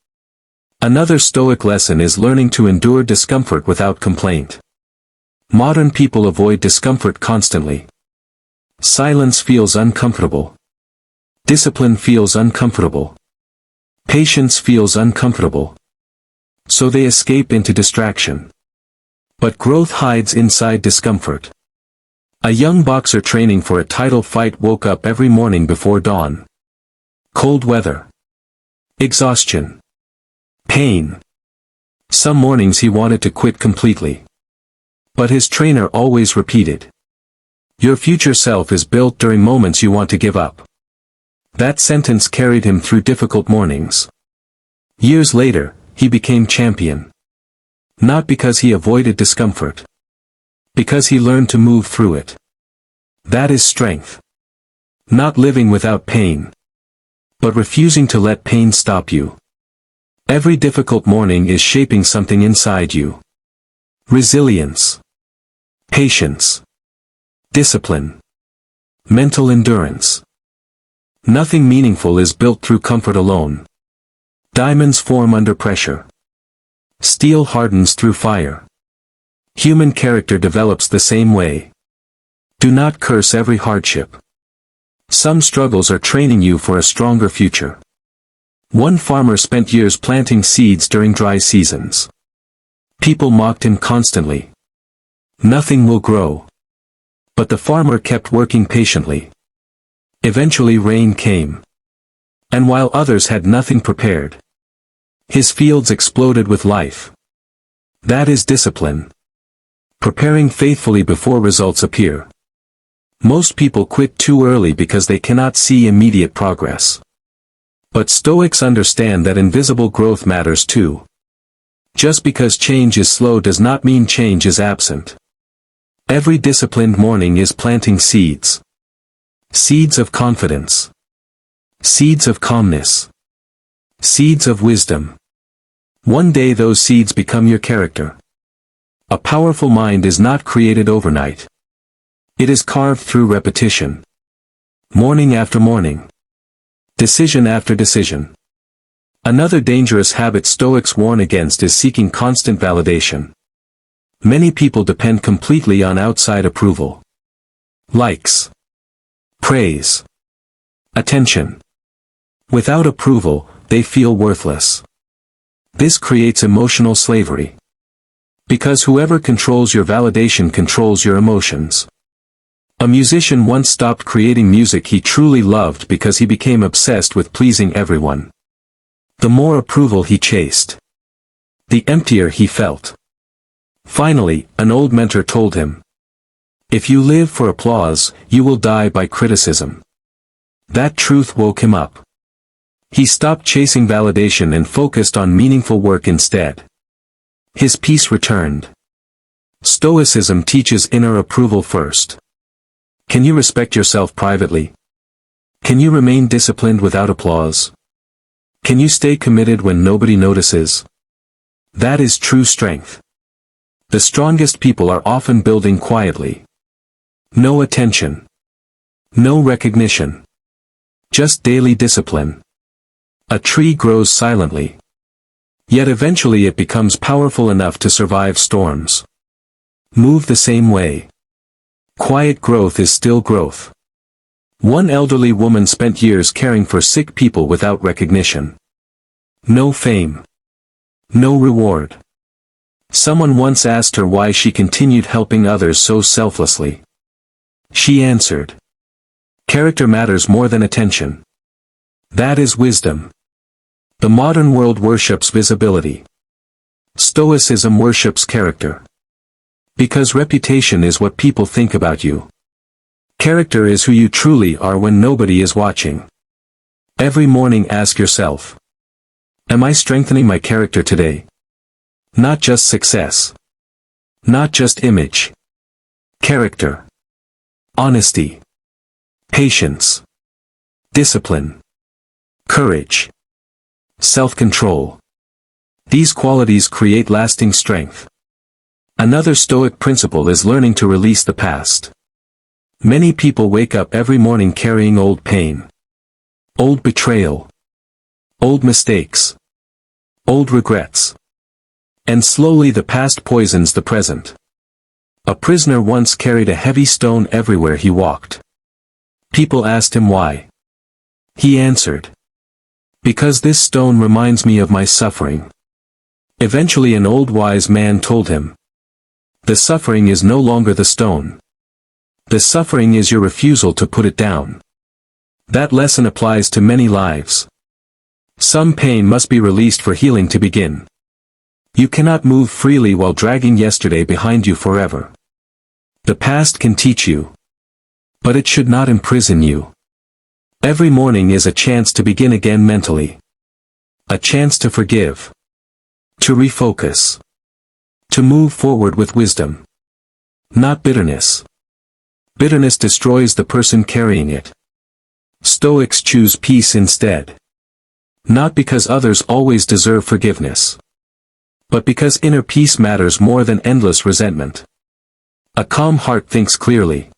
Another Stoic lesson is learning to endure discomfort without complaint. Modern people avoid discomfort constantly. Silence feels uncomfortable. Discipline feels uncomfortable. Patience feels uncomfortable. So they escape into distraction. But growth hides inside discomfort. A young boxer training for a title fight woke up every morning before dawn. Cold weather. Exhaustion. Pain. Some mornings he wanted to quit completely. But his trainer always repeated, your future self is built during moments you want to give up. That sentence carried him through difficult mornings. Years later, he became champion. Not because he avoided discomfort. Because he learned to move through it. That is strength. Not living without pain. But refusing to let pain stop you. Every difficult morning is shaping something inside you. Resilience. Patience. Discipline. Mental endurance. Nothing meaningful is built through comfort alone. Diamonds form under pressure. Steel hardens through fire. Human character develops the same way. Do not curse every hardship. Some struggles are training you for a stronger future. One farmer spent years planting seeds during dry seasons. People mocked him constantly. Nothing will grow. But the farmer kept working patiently. Eventually rain came. And while others had nothing prepared, his fields exploded with life. That is discipline. Preparing faithfully before results appear. Most people quit too early because they cannot see immediate progress. But Stoics understand that invisible growth matters too. Just because change is slow does not mean change is absent. Every disciplined morning is planting seeds. Seeds of confidence. Seeds of calmness. Seeds of wisdom. One day those seeds become your character. A powerful mind is not created overnight. It is carved through repetition. Morning after morning. Decision after decision. Another dangerous habit Stoics warn against is seeking constant validation. Many people depend completely on outside approval. Likes. Praise. Attention. Without approval, they feel worthless. This creates emotional slavery. Because whoever controls your validation controls your emotions. A musician once stopped creating music he truly loved because he became obsessed with pleasing everyone. The more approval he chased, the emptier he felt. Finally, an old mentor told him, "If you live for applause, you will die by criticism." That truth woke him up. He stopped chasing validation and focused on meaningful work instead. His peace returned. Stoicism teaches inner approval first. Can you respect yourself privately? Can you remain disciplined without applause? Can you stay committed when nobody notices? That is true strength. The strongest people are often building quietly. No attention. No recognition. Just daily discipline. A tree grows silently. Yet eventually it becomes powerful enough to survive storms. Move the same way. Quiet growth is still growth. One elderly woman spent years caring for sick people without recognition. No fame. No reward. Someone once asked her why she continued helping others so selflessly. She answered, "Character matters more than attention." That is wisdom. The modern world worships visibility. Stoicism worships character. Because reputation is what people think about you. Character is who you truly are when nobody is watching. Every morning ask yourself, am I strengthening my character today? Not just success. Not just image. Character. Honesty. Patience. Discipline. Courage. Self-control. These qualities create lasting strength. Another Stoic principle is learning to release the past. Many people wake up every morning carrying old pain. Old betrayal. Old mistakes. Old regrets. And slowly the past poisons the present. A prisoner once carried a heavy stone everywhere he walked. People asked him why. He answered, "Because this stone reminds me of my suffering." Eventually an old wise man told him, "The suffering is no longer the stone. The suffering is your refusal to put it down." That lesson applies to many lives. Some pain must be released for healing to begin. You cannot move freely while dragging yesterday behind you forever. The past can teach you, but it should not imprison you. Every morning is a chance to begin again mentally. A chance to forgive. To refocus. To move forward with wisdom. Not bitterness. Bitterness destroys the person carrying it. Stoics choose peace instead. Not because others always deserve forgiveness, but because inner peace matters more than endless resentment. A calm heart thinks clearly.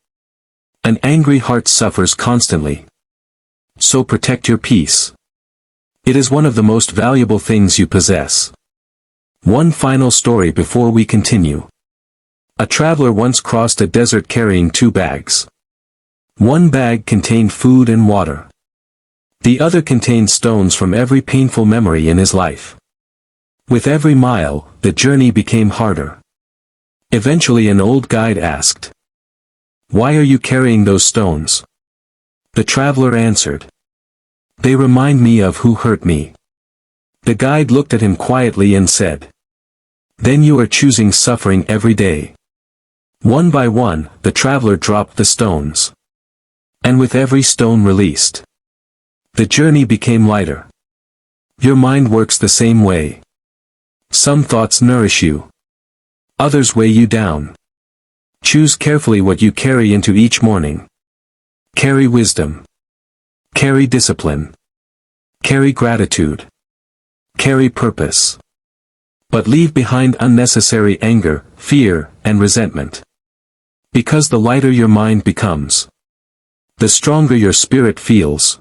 An angry heart suffers constantly. So protect your peace. It is one of the most valuable things you possess. One final story before we continue. A traveler once crossed a desert carrying 2 bags. One bag contained food and water. The other contained stones from every painful memory in his life. With every mile, the journey became harder. Eventually an old guide asked, "Why are you carrying those stones?" The traveler answered, "They remind me of who hurt me." The guide looked at him quietly and said, "Then you are choosing suffering every day. One by one, the traveler dropped the stones. And with every stone released, the journey became lighter. Your mind works the same way. Some thoughts nourish you. Others weigh you down. Choose carefully what you carry into each morning. Carry wisdom. Carry discipline. Carry gratitude. Carry purpose. But leave behind unnecessary anger, fear, and resentment. Because the lighter your mind becomes, the stronger your spirit feels.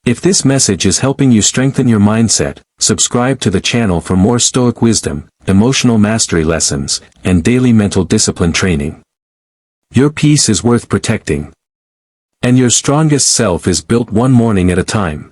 If this message is helping you strengthen your mindset, subscribe to the channel for more Stoic wisdom, emotional mastery lessons, and daily mental discipline training. Your peace is worth protecting. And your strongest self is built one morning at a time.